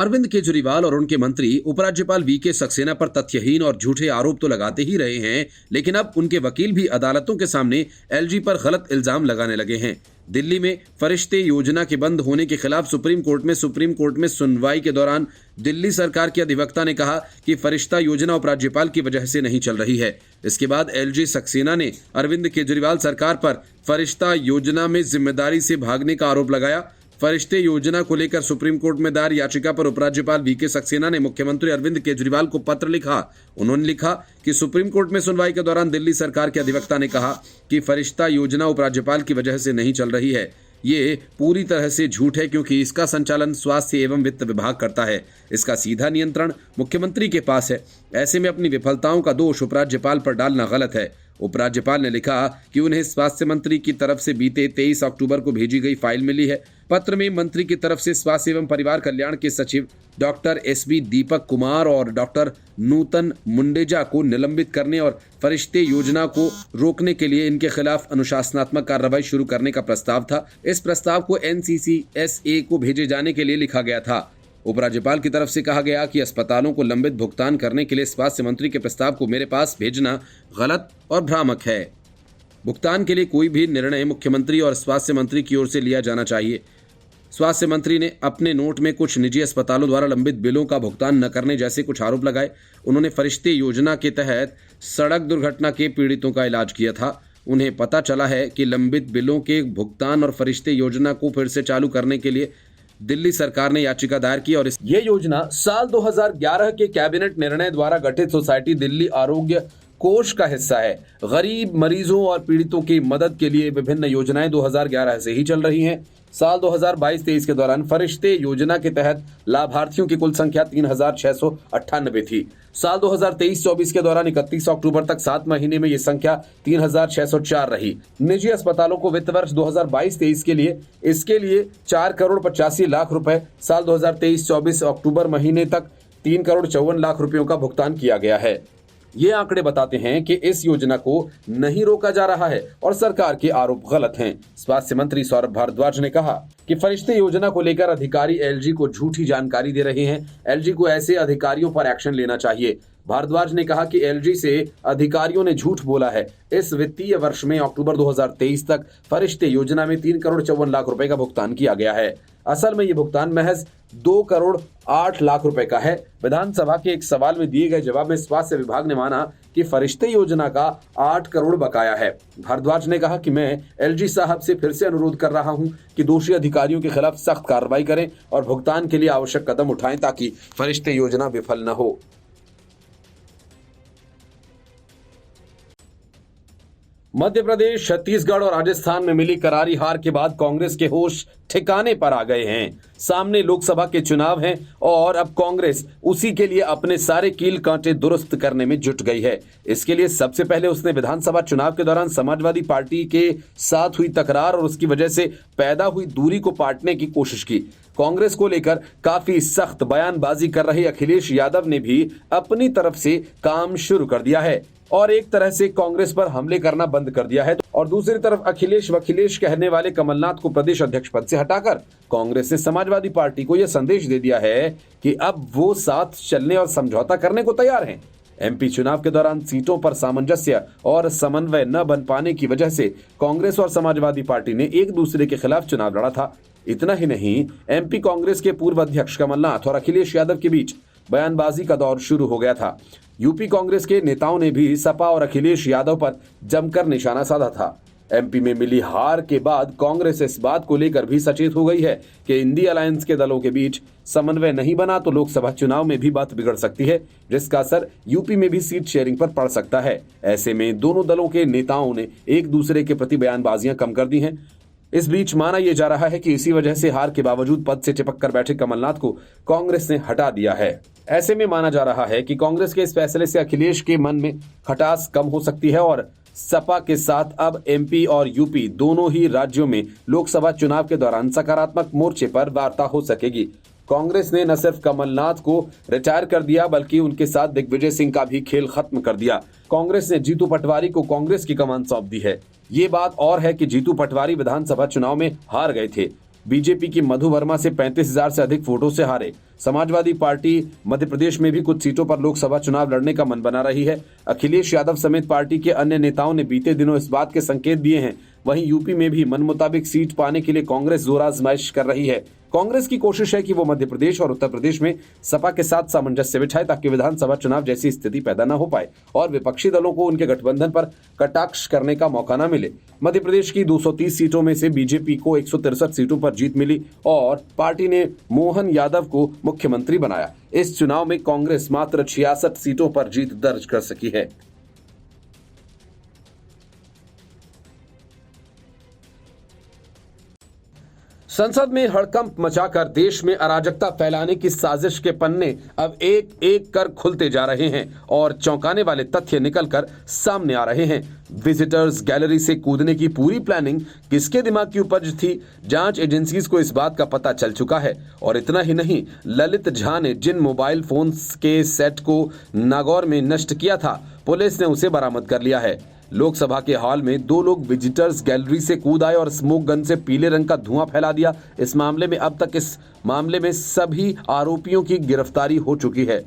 अरविंद केजरीवाल और उनके मंत्री उपराज्यपाल वीके सक्सेना पर तथ्यहीन और झूठे आरोप तो लगाते ही रहे हैं, लेकिन अब उनके वकील भी अदालतों के सामने एलजी पर गलत इल्जाम लगाने लगे हैं। दिल्ली में फरिश्ते योजना के बंद होने के खिलाफ सुप्रीम कोर्ट में सुनवाई के दौरान दिल्ली सरकार के अधिवक्ता ने कहा कि फरिश्ता योजना उपराज्यपाल की वजह से नहीं चल रही है। इसके बाद एलजी सक्सेना ने अरविंद केजरीवाल सरकार पर फरिश्ता योजना में जिम्मेदारी से भागने का आरोप लगाया। फरिश्ते योजना को लेकर सुप्रीम कोर्ट में दायर याचिका पर उपराज्यपाल वीके सक्सेना ने मुख्यमंत्री अरविंद केजरीवाल को पत्र लिखा। उन्होंने लिखा कि सुप्रीम कोर्ट में सुनवाई के दौरान दिल्ली सरकार के अधिवक्ता ने कहा कि फरिश्ता योजना उपराज्यपाल की वजह से नहीं चल रही है। ये पूरी तरह से झूठ है, क्योंकि इसका संचालन स्वास्थ्य एवं वित्त विभाग करता है। इसका सीधा नियंत्रण मुख्यमंत्री के पास है। ऐसे में अपनी विफलताओं का दोष उपराज्यपाल पर डालना गलत है। उपराज्यपाल ने लिखा कि उन्हें स्वास्थ्य मंत्री की तरफ से बीते 23 अक्टूबर को भेजी गई फाइल मिली है। पत्र में मंत्री की तरफ से स्वास्थ्य एवं परिवार कल्याण के सचिव डॉक्टर एसबी दीपक कुमार और डॉक्टर नूतन मुंडेजा को निलंबित करने और फरिश्ते योजना को रोकने के लिए इनके खिलाफ अनुशासनात्मक कार्रवाई शुरू करने का प्रस्ताव था। इस प्रस्ताव को एनसीसीएसए को भेजे जाने के लिए लिखा गया था। उपराज्यपाल की तरफ से कहा गया कि अस्पतालों को लंबित भुगतान करने के लिए स्वास्थ्य मंत्री के प्रस्ताव को मेरे पास भेजना गलत और भ्रामक है। भुगतान के लिए कोई भी निर्णय मुख्यमंत्री और स्वास्थ्य मंत्री की ओर से लिया जाना चाहिए। स्वास्थ्य मंत्री ने अपने नोट में कुछ निजी अस्पतालों द्वारा लंबित बिलों का भुगतान न करने जैसे कुछ आरोप लगाए। उन्होंने फरिश्ते योजना के तहत सड़क दुर्घटना के पीड़ितों का इलाज किया था। उन्हें पता चला है कि लंबित बिलों के भुगतान और फरिश्ते योजना को फिर से चालू करने के लिए दिल्ली सरकार ने याचिका दायर की और ये योजना साल 2011 के कैबिनेट निर्णय द्वारा गठित सोसाइटी दिल्ली आरोग्य कोष का हिस्सा है। गरीब मरीजों और पीड़ितों की मदद के लिए विभिन्न योजनाएं 2011 से ही चल रही हैं। साल 2022-23 के दौरान फरिश्ते योजना के तहत लाभार्थियों की कुल संख्या 3698 थी। साल 2023-24 के दौरान 31 अक्टूबर तक 7 महीने में ये संख्या 3604 रही। निजी अस्पतालों को वित्त वर्ष 2022-23 के लिए इसके लिए 4,85,00,000 रुपए, साल 2023-24 अक्टूबर महीने तक 3,54,00,000 रुपयों का भुगतान किया गया है। ये आंकड़े बताते हैं कि इस योजना को नहीं रोका जा रहा है और सरकार के आरोप गलत हैं। स्वास्थ्य मंत्री सौरभ भारद्वाज ने कहा कि फरिश्ते योजना को लेकर अधिकारी एलजी को झूठी जानकारी दे रहे हैं। एलजी को ऐसे अधिकारियों पर एक्शन लेना चाहिए। भारद्वाज ने कहा कि एलजी से अधिकारियों ने झूठ बोला है। इस वित्तीय वर्ष में अक्टूबर 2023 तक फरिश्ते योजना में 3,54,00,000 रुपए का भुगतान किया गया है। असल में ये भुगतान महज 2,08,00,000 रुपए का है। विधानसभा के एक सवाल में दिए गए जवाब में स्वास्थ्य विभाग ने माना कि फरिश्ते योजना का 8 करोड़ बकाया है। भारद्वाज ने कहा कि मैं एलजी साहब से फिर से अनुरोध कर रहा हूं कि दोषी अधिकारियों के खिलाफ सख्त कार्रवाई करें और भुगतान के लिए आवश्यक कदम उठाएं ताकि फरिश्ते योजना विफल न हो। मध्य प्रदेश, छत्तीसगढ़ और राजस्थान में मिली करारी हार के बाद कांग्रेस के होश ठिकाने पर आ गए हैं। सामने लोकसभा के चुनाव हैं और अब कांग्रेस उसी के लिए अपने सारे कील कांटे दुरुस्त करने में जुट गई है। इसके लिए सबसे पहले उसने विधानसभा चुनाव के दौरान समाजवादी पार्टी के साथ हुई तकरार और उसकी वजह से पैदा हुई दूरी को पाटने की कोशिश की। कांग्रेस को लेकर काफी सख्त बयानबाजी कर रहे अखिलेश यादव ने भी अपनी तरफ से काम शुरू कर दिया है और एक तरह से कांग्रेस पर हमले करना बंद कर दिया है। और दूसरी तरफ अखिलेश कहने वाले कमलनाथ को प्रदेश अध्यक्ष पद से हटाकर कांग्रेस ने समाजवादी पार्टी को यह संदेश दे दिया है कि अब वो साथ चलने और समझौता करने को तैयार हैं। एमपी चुनाव के दौरान सीटों पर सामंजस्य और समन्वय न बन पाने की वजह से कांग्रेस और समाजवादी पार्टी ने एक दूसरे के खिलाफ चुनाव लड़ा था। इतना ही नहीं, एमपी कांग्रेस के पूर्व अध्यक्ष कमलनाथ और अखिलेश यादव के बीच बयानबाजी का दौर शुरू हो गया था। यूपी कांग्रेस के नेताओं ने भी सपा और अखिलेश यादव पर जमकर निशाना साधा था। एमपी में मिली हार के बाद कांग्रेस इस बात को लेकर भी सचेत हो गई है कि इंडी अलायंस के दलों के बीच समन्वय नहीं बना तो लोकसभा चुनाव में भी बात बिगड़ सकती है, जिसका असर यूपी में भी सीट शेयरिंग पर पड़ सकता है। ऐसे में दोनों दलों के नेताओं ने एक दूसरे के प्रति बयानबाजियां कम कर दी हैं। इस बीच माना यह जा रहा है कि इसी वजह से हार के बावजूद पद से चिपक कर बैठे कमलनाथ को कांग्रेस ने हटा दिया है। ऐसे में माना जा रहा है कि कांग्रेस के इस फैसले से अखिलेश के मन में खटास कम हो सकती है और सपा के साथ अब एमपी और यूपी दोनों ही राज्यों में लोकसभा चुनाव के दौरान सकारात्मक मोर्चे पर वार्ता हो सकेगी। कांग्रेस ने न सिर्फ कमलनाथ को रिटायर कर दिया बल्कि उनके साथ दिग्विजय सिंह का भी खेल खत्म कर दिया। कांग्रेस ने जीतू पटवारी को कांग्रेस की कमान सौंप दी है। ये बात और है कि जीतू पटवारी विधानसभा चुनाव में हार गए थे। बीजेपी की मधु वर्मा से 35,000 से अधिक वोटों से हारे। समाजवादी पार्टी मध्य प्रदेश में भी कुछ सीटों पर लोकसभा चुनाव लड़ने का मन बना रही है। अखिलेश यादव समेत पार्टी के अन्य नेताओं ने बीते दिनों इस बात के संकेत दिए हैं। वहीं यूपी में भी मन मुताबिक सीट पाने के लिए कांग्रेस जोर आजमाइश कर रही है। कांग्रेस की कोशिश है कि वो मध्य प्रदेश और उत्तर प्रदेश में सपा के साथ सामंजस्य बिठाए ताकि विधानसभा चुनाव जैसी स्थिति पैदा न हो पाए और विपक्षी दलों को उनके गठबंधन पर कटाक्ष करने का मौका न मिले। मध्य प्रदेश की 230 सीटों में से बीजेपी को 163 सीटों पर जीत मिली और पार्टी ने मोहन यादव को मुख्यमंत्री बनाया। इस चुनाव में कांग्रेस मात्र 66 सीटों पर जीत दर्ज कर सकी है। संसद में हड़कंप मचाकर देश में अराजकता फैलाने की साजिश के पन्ने अब एक एक कर खुलते जा रहे हैं और चौंकाने वाले तथ्य निकलकर सामने आ रहे हैं। विजिटर्स गैलरी से कूदने की पूरी प्लानिंग किसके दिमाग की उपज थी, जांच एजेंसीज को इस बात का पता चल चुका है। और इतना ही नहीं, ललित झा ने जिन मोबाइल फोन्स के सेट को नागौर में नष्ट किया था, पुलिस ने उसे बरामद कर लिया है। लोकसभा के हॉल में 2 लोग विजिटर्स गैलरी से कूद आए और स्मोक गन से पीले रंग का धुआं फैला दिया। इस मामले में अब तक इस मामले में सभी आरोपियों की गिरफ्तारी हो चुकी है।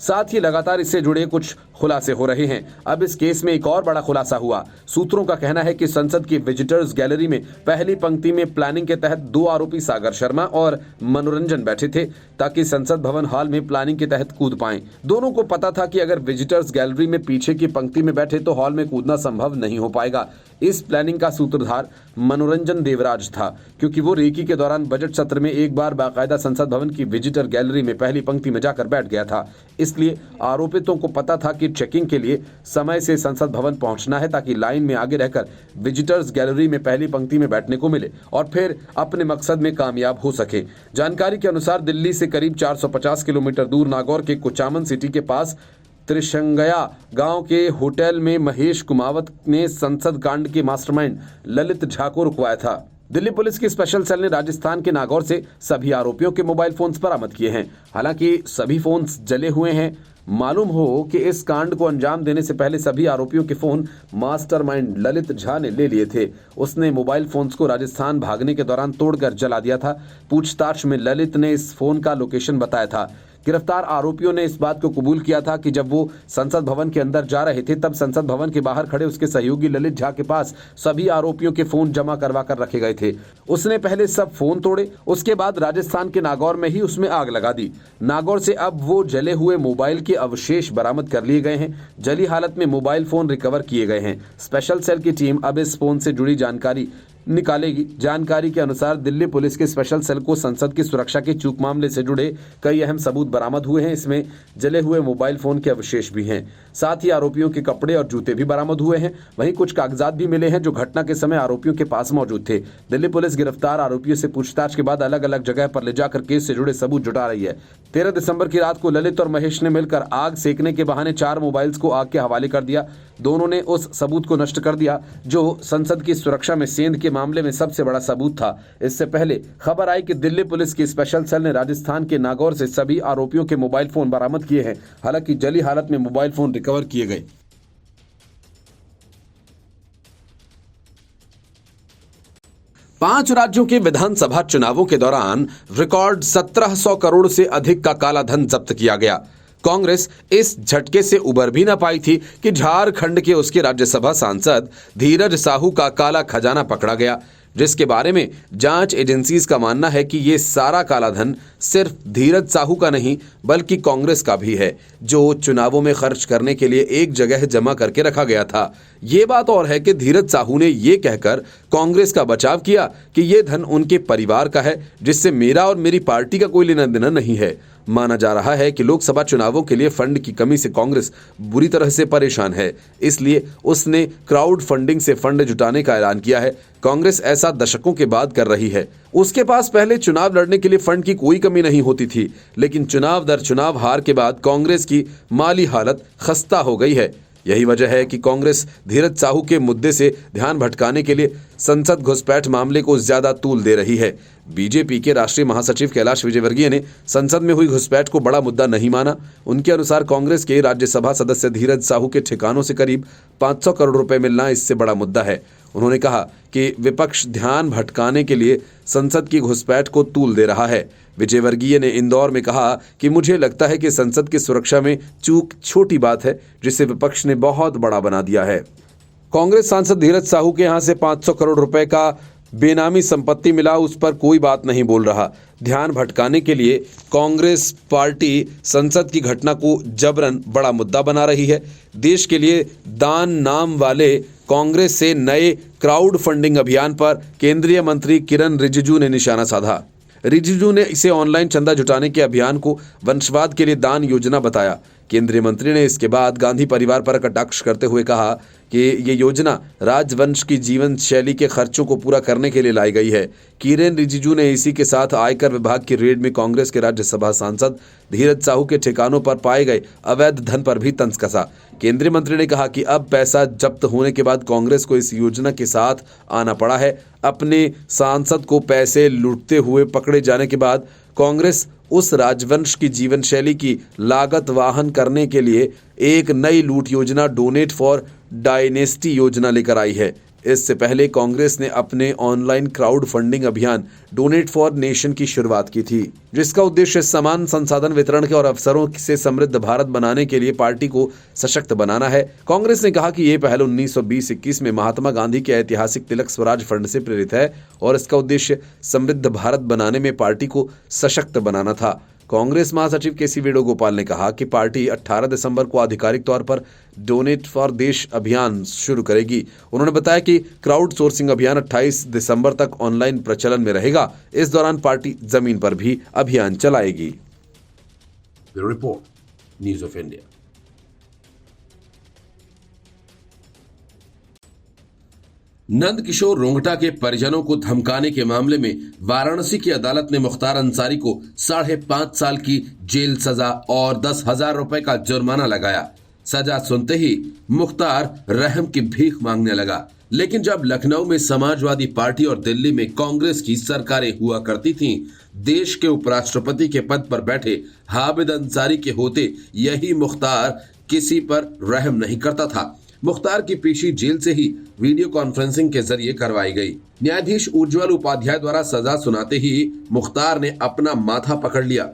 साथ ही लगातार इससे जुड़े कुछ खुलासे हो रहे हैं। अब इस केस में एक और बड़ा खुलासा हुआ। सूत्रों का कहना है कि संसद की विजिटर्स गैलरी में पहली पंक्ति में प्लानिंग के तहत 2 आरोपी सागर शर्मा और मनोरंजन बैठे थे ताकि संसद भवन हॉल में प्लानिंग के तहत कूद पाएं। दोनों को पता था कि अगर विजिटर्स गैलरी में पीछे की पंक्ति में बैठे तो हॉल में कूदना संभव नहीं हो पाएगा। इस प्लानिंग का सूत्रधार मनोरंजन देवराज था, क्योंकि वो रेकी के दौरान बजट सत्र में एक बार बाकायदा संसद भवन की विजिटर गैलरी में पहली पंक्ति में जाकर बैठ गया था। इसलिए आरोपितों को पता था कि चेकिंग के लिए समय से संसद भवन पहुंचना है ताकि लाइन में आगे रहकर विजिटर्स गैलरी में पहली पंक्ति में बैठने को मिले और फिर अपने मकसद में कामयाब हो सके। जानकारी के अनुसार दिल्ली से करीब 450 किलोमीटर दूर नागौर के कुचामन सिटी के पास त्रिशंगया गांव के होटल में महेश कुमावत ने संसद कांड के मास्टरमाइंड ललित झा को रुकवाया था। दिल्ली पुलिस की स्पेशल सेल ने राजस्थान के नागौर से सभी आरोपियों के मोबाइल फोन्स बरामद किए हैं। हालांकि सभी फोन्स जले हुए हैं। मालूम हो कि इस कांड को अंजाम देने से पहले सभी आरोपियों के फोन मास्टरमाइंड ललित झा ने ले लिए थे। उसने मोबाइल फोन्स को राजस्थान भागने के दौरान तोड़कर जला दिया था। पूछताछ में ललित ने इस फोन का लोकेशन बताया था। गिरफ्तार आरोपियों ने इस बात को कबूल किया था कि जब वो संसद भवन के अंदर जा रहे थे तब संसद भवन के बाहर खड़े उसके सहयोगी ललित झा के पास सभी आरोपियों के फोन जमा करवा कर रखे गए थे। उसने पहले सब फोन तोड़े, उसके बाद राजस्थान के नागौर में ही उसमें आग लगा दी। नागौर से अब वो जले हुए मोबाइल के अवशेष बरामद कर लिए गए हैं। जली हालत में मोबाइल फोन रिकवर किए गए हैं। स्पेशल सेल की टीम अब इस फोन से जुड़ी जानकारी निकालेगी। जानकारी के अनुसार दिल्ली पुलिस के स्पेशल सेल को संसद की सुरक्षा के चूक मामले से जुड़े कई अहम सबूत बरामद हुए हैं। इसमें जले हुए मोबाइल फोन के अवशेष भी हैं। साथ ही आरोपियों के कपड़े और जूते भी बरामद हुए हैं। वहीं कुछ कागजात भी मिले हैं जो घटना के समय आरोपियों के पास मौजूद थे। दिल्ली पुलिस गिरफ्तार आरोपियों से पूछताछ के बाद अलग अलग जगह पर ले जाकर केस से जुड़े सबूत जुटा रही है। 13 दिसंबर की रात को ललित और महेश ने मिलकर आग सेकने के बहाने 4 मोबाइल्स को आग के हवाले कर दिया। दोनों ने उस सबूत को नष्ट कर दिया जो संसद की सुरक्षा में सेंध के मामले में सबसे बड़ा सबूत था। इससे पहले खबर आई कि दिल्ली पुलिस की स्पेशल सेल ने राजस्थान के नागौर से सभी आरोपियों के मोबाइल फोन बरामद किए हैं। हालांकि जली हालत में मोबाइल फोन रिकवर किए गए। पांच राज्यों के विधानसभा चुनावों के दौरान रिकॉर्ड 1700 करोड़ से अधिक का काला धन जब्त किया गया। कांग्रेस इस झटके से उबर भी ना पाई थी कि झारखंड के उसके राज्यसभा सांसद धीरज साहू का काला खजाना पकड़ा गया, जिसके बारे में जांच एजेंसीज का मानना है कि ये सारा काला धन सिर्फ धीरज साहू का नहीं बल्कि कांग्रेस का भी है, जो चुनावों में खर्च करने के लिए एक जगह जमा करके रखा गया था। ये बात और है कि धीरज साहू ने ये कहकर कांग्रेस का बचाव किया कि ये धन उनके परिवार का है, जिससे मेरा और मेरी पार्टी का कोई लेना देना नहीं है। माना जा रहा है कि लोकसभा चुनावों के लिए फंड की कमी से कांग्रेस बुरी तरह से परेशान है, इसलिए उसने क्राउड फंडिंग से फंड जुटाने का ऐलान किया है। कांग्रेस ऐसा दशकों के बाद कर रही है। उसके पास पहले चुनाव लड़ने के लिए फंड की कोई कमी नहीं होती थी, लेकिन चुनाव दर चुनाव हार के बाद कांग्रेस की माली हालत खस्ता हो गई है। यही वजह है कि कांग्रेस धीरज साहू के मुद्दे से ध्यान भटकाने के लिए संसद घुसपैठ मामले को ज्यादा तूल दे रही है। बीजेपी के राष्ट्रीय महासचिव कैलाश विजयवर्गीय ने संसद में हुई घुसपैठ को बड़ा मुद्दा नहीं माना। उनके अनुसार कांग्रेस के राज्यसभा सदस्य धीरज साहू के ठिकानों से करीब 500 करोड़ रुपए मिलना इससे बड़ा मुद्दा है। उन्होंने कहा कि विपक्ष ध्यान भटकाने के लिए संसद की घुसपैठ को तूल दे रहा है। विजय वर्गीय ने इंदौर में कहा कि मुझे लगता है कि संसद की सुरक्षा में चूक छोटी बात है, जिसे विपक्ष ने बहुत बड़ा बना दिया है। कांग्रेस सांसद धीरज साहू के यहां से 500 करोड़ रुपए का बेनामी संपत्ति मिला, उस पर कोई बात नहीं बोल रहा। ध्यान भटकाने के लिए कांग्रेस पार्टी संसद की घटना को जबरन बड़ा मुद्दा बना रही है। देश के लिए दान नाम वाले कांग्रेस से नए क्राउड फंडिंग अभियान पर केंद्रीय मंत्री किरण रिजिजू ने निशाना साधा। रिजिजू ने इसे ऑनलाइन चंदा जुटाने के अभियान को वंशवाद के लिए दान योजना बताया। केंद्रीय मंत्री ने इसके बाद गांधी परिवार पर कटाक्ष करते हुए कहा कि ये योजना राजवंश की जीवन शैली के खर्चों को पूरा करने के लिए लाई गई है। किरेन रिजिजू ने इसी के साथ आयकर विभाग की रेड में कांग्रेस के राज्यसभा सांसद धीरज साहू के ठिकानों पर पाए गए अवैध धन पर भी तंज कसा। केंद्रीय मंत्री ने कहा कि अब पैसा जब्त होने के बाद कांग्रेस को इस योजना के साथ आना पड़ा है। अपने सांसद को पैसे लूटते हुए पकड़े जाने के बाद कांग्रेस उस राजवंश की जीवन शैली की लागत वाहन करने के लिए एक नई लूट योजना डोनेट फॉर डायनेस्टी योजना लेकर आई है। इससे पहले कांग्रेस ने अपने ऑनलाइन क्राउड फंडिंग अभियान डोनेट फॉर नेशन की शुरुआत की थी, जिसका उद्देश्य समान संसाधन वितरण के और अवसरों से समृद्ध भारत बनाने के लिए पार्टी को सशक्त बनाना है। कांग्रेस ने कहा कि ये पहल 1920-21 में महात्मा गांधी के ऐतिहासिक तिलक स्वराज फंड से प्रेरित है और इसका उद्देश्य समृद्ध भारत बनाने में पार्टी को सशक्त बनाना था। कांग्रेस महासचिव केसी वेणुगोपाल ने कहा कि पार्टी 18 दिसंबर को आधिकारिक तौर पर डोनेट फॉर देश अभियान शुरू करेगी। उन्होंने बताया कि क्राउड सोर्सिंग अभियान 28 दिसंबर तक ऑनलाइन प्रचलन में रहेगा। इस दौरान पार्टी जमीन पर भी अभियान चलाएगी। Bureau report, news of India. Nand Kishore Rongta के परिजनों को धमकाने के मामले में वाराणसी की अदालत ने मुख्तार अंसारी को 5.5 साल की जेल सजा और 10,000 रुपए का जुर्माना लगाया। सजा सुनते ही मुख्तार रहम की भीख मांगने लगा, लेकिन जब लखनऊ में समाजवादी पार्टी और दिल्ली में कांग्रेस की सरकारें हुआ करती थीं, देश के उपराष्ट्रपति के पद पर बैठे हामिद अंसारी के होते यही मुख्तार किसी पर रहम नहीं करता था। मुख्तार की पेशी जेल से ही वीडियो कॉन्फ्रेंसिंग के जरिए करवाई गई। न्यायाधीश उज्ज्वल उपाध्याय द्वारा सजा सुनाते ही मुख्तार ने अपना माथा पकड़ लिया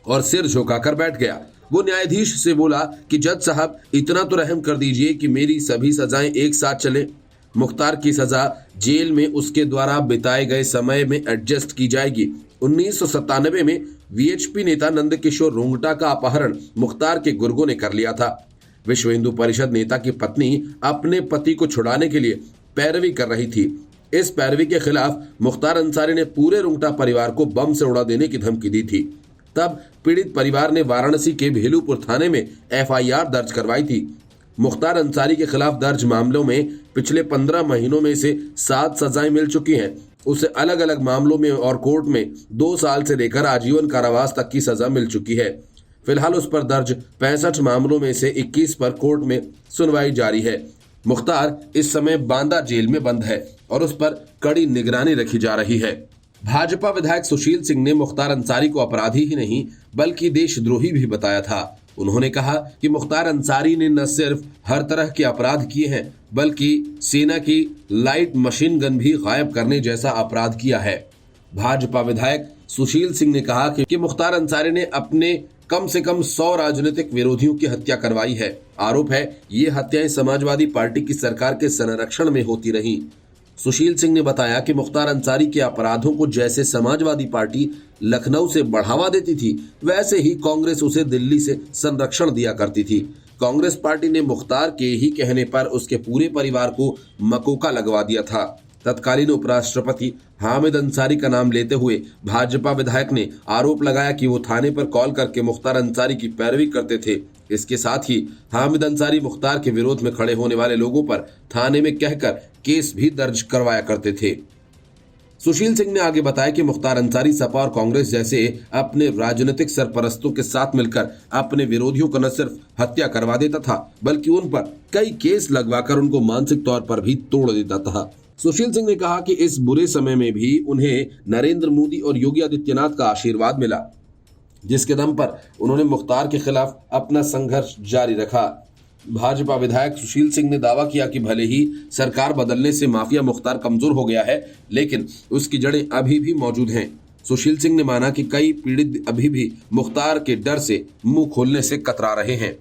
और सिर झुकाकर बैठ गया। वो न्यायाधीश से बोला कि जज साहब, इतना तो रहम कर दीजिए कि मेरी सभी सजाएं एक साथ चले। मुख्तार की सजा जेल में उसके द्वारा बिताए गए समय में एडजस्ट की जाएगी। 1997 में वीएचपी नेता नंद किशोर रोंगटा का अपहरण मुख्तार के गुर्गों ने कर लिया था। विश्व हिंदू परिषद नेता की पत्नी अपने पति को छुड़ाने के लिए पैरवी कर रही थी। इस पैरवी के खिलाफ मुख्तार अंसारी ने पूरे रोंगटा परिवार को बम से उड़ा देने की धमकी दी थी। तब पीड़ित परिवार ने वाराणसी के भेलूपुर थाने में एफआईआर दर्ज करवाई थी। मुख्तार अंसारी के खिलाफ दर्ज मामलों में पिछले 15 महीनों में से 7 सजाएं मिल चुकी हैं। उसे अलग अलग मामलों में और कोर्ट में 2 साल से लेकर आजीवन कारावास तक की सजा मिल चुकी है। फिलहाल उस पर दर्ज 65 मामलों में से 21 पर कोर्ट में सुनवाई जारी है। मुख्तार इस समय बांदा जेल में बंद है और उस पर कड़ी निगरानी रखी जा रही है। भाजपा विधायक सुशील सिंह ने मुख्तार अंसारी को अपराधी ही नहीं बल्कि देशद्रोही भी बताया था। उन्होंने कहा कि मुख्तार अंसारी ने न सिर्फ हर तरह के अपराध किए हैं बल्कि सेना की लाइट मशीन गन भी गायब करने जैसा अपराध किया है। भाजपा विधायक सुशील सिंह ने कहा कि मुख्तार अंसारी ने अपने कम से कम 100 राजनीतिक विरोधियों की हत्या करवाई है। आरोप है ये हत्याएं समाजवादी पार्टी की सरकार के संरक्षण में होती रहीं। सुशील सिंह ने बताया कि मुख्तार अंसारी के अपराधों को जैसे समाजवादी पार्टी लखनऊ से बढ़ावा देती थी, वैसे ही कांग्रेस उसे दिल्ली से संरक्षण दिया करती थी। कांग्रेस पार्टी ने मुख्तार के ही कहने पर उसके पूरे परिवार को मकोका लगवा दिया था। तत्कालीन उपराष्ट्रपति हामिद अंसारी का नाम लेते हुए भाजपा विधायक ने आरोप लगाया कि वो थाने पर कॉल करके मुख्तार अंसारी की पैरवी करते थे। इसके साथ ही हामिद अंसारी मुख्तार के विरोध में खड़े होने वाले लोगों पर थाने में कहकर केस भी दर्ज करवाया करते थे। सुशील सिंह ने आगे बताया कि मुख्तार अंसारी सपा और कांग्रेस जैसे अपने राजनीतिक सरपरस्तों के साथ मिलकर अपने विरोधियों को न सिर्फ हत्या करवा देता था बल्कि उन पर कई केस लगवाकर उनको मानसिक तौर पर भी तोड़ देता था। सुशील सिंह ने कहा कि इस बुरे समय में भी उन्हें नरेंद्र मोदी और योगी आदित्यनाथ का आशीर्वाद मिला, जिसके दम पर उन्होंने मुख्तार के खिलाफ अपना संघर्ष जारी रखा। भाजपा विधायक सुशील सिंह ने दावा किया कि भले ही सरकार बदलने से माफिया मुख्तार कमजोर हो गया है, लेकिन उसकी जड़ें अभी भी मौजूद हैं। सुशील सिंह ने माना कि कई पीड़ित अभी भी मुख्तार के डर से मुंह खोलने से कतरा रहे हैं।